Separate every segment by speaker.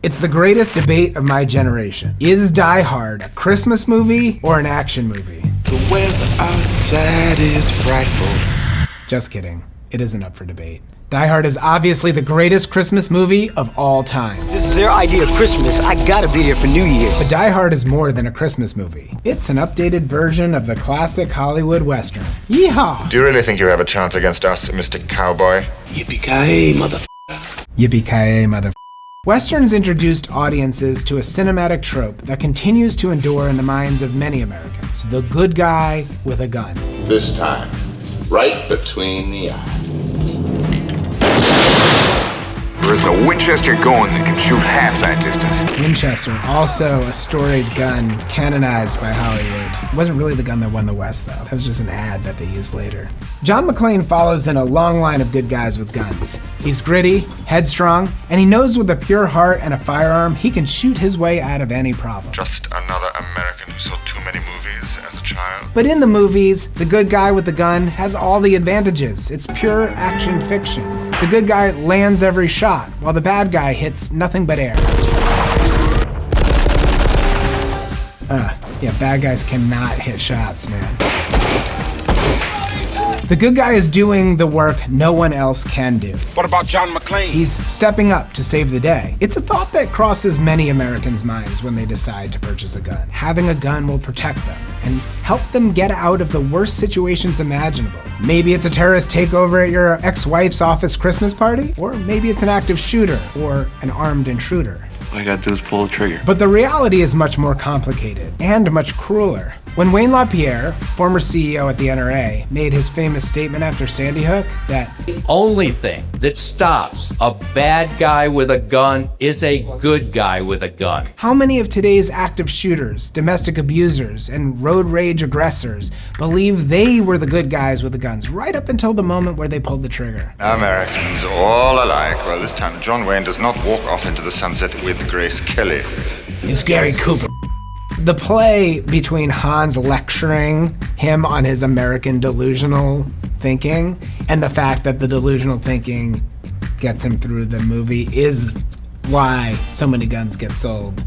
Speaker 1: It's the greatest debate of my generation. Is Die Hard a Christmas movie or an action movie?
Speaker 2: The weather outside is frightful.
Speaker 1: Just kidding. It isn't up for debate. Die Hard is obviously the greatest Christmas movie of all time.
Speaker 3: This is their idea of Christmas. I gotta be there for New Year.
Speaker 1: But Die Hard is more than a Christmas movie. It's an updated version of the classic Hollywood Western. Yeehaw!
Speaker 4: Do you really think you have a chance against us, Mr. Cowboy?
Speaker 2: Yippee-ki-yay, mother.
Speaker 1: Yippee-ki-yay, mother. Westerns introduced audiences to a cinematic trope that continues to endure in the minds of many Americans. The good guy with a gun.
Speaker 2: This time, right between the eyes.
Speaker 5: There's a Winchester gun that can shoot half that distance.
Speaker 1: Winchester, also a storied gun canonized by Hollywood. It wasn't really the gun that won the West, though. That was just an ad that they used later. John McClane follows in a long line of good guys with guns. He's gritty, headstrong, and he knows with a pure heart and a firearm, he can shoot his way out of any problem.
Speaker 4: Just another American who saw too many movies as a child.
Speaker 1: But in the movies, the good guy with the gun has all the advantages. It's pure action fiction. The good guy lands every shot, while the bad guy hits nothing but air. Yeah, bad guys cannot hit shots, man. The good guy is doing the work no one else can do.
Speaker 5: What about John McClane?
Speaker 1: He's stepping up to save the day. It's a thought that crosses many Americans' minds when they decide to purchase a gun. Having a gun will protect them and help them get out of the worst situations imaginable. Maybe it's a terrorist takeover at your ex-wife's office Christmas party, or maybe it's an active shooter or an armed intruder.
Speaker 6: All you gotta do is pull the trigger.
Speaker 1: But the reality is much more complicated and much crueler. When Wayne LaPierre, former CEO at the NRA, made his famous statement after Sandy Hook that
Speaker 7: the only thing that stops a bad guy with a gun is a good guy with a gun.
Speaker 1: How many of today's active shooters, domestic abusers, and road rage aggressors believe they were the good guys with the guns right up until the moment where they pulled the trigger?
Speaker 4: Americans, all alike. Well, this time John Wayne does not walk off into the sunset with Grace Kelly.
Speaker 1: It's Gary Cooper. The play between Hans lecturing him on his American delusional thinking and the fact that the delusional thinking gets him through the movie is why so many guns get sold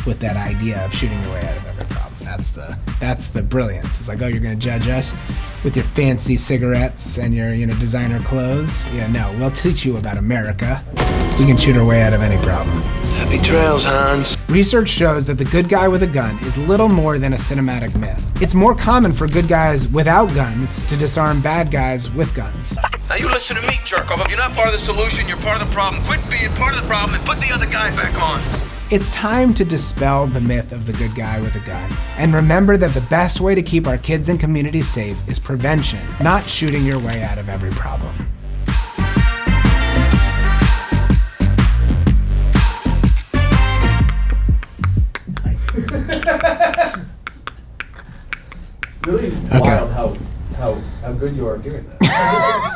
Speaker 1: with that idea of shooting your way out of every problem. That's the brilliance. It's like, oh, you're gonna judge us with your fancy cigarettes and your designer clothes? Yeah, no, we'll teach you about America. We can shoot our way out of any problem.
Speaker 2: Happy trails, Hans.
Speaker 1: Research shows that the good guy with a gun is little more than a cinematic myth. It's more common for good guys without guns to disarm bad guys with guns.
Speaker 8: Now you listen to me, jerk-off. If you're not part of the solution, you're part of the problem. Quit being part of the problem and put the other guy back on.
Speaker 1: It's time to dispel the myth of the good guy with a gun and remember that the best way to keep our kids and communities safe is prevention, not shooting your way out of every problem.
Speaker 9: Really wild how good you are doing that.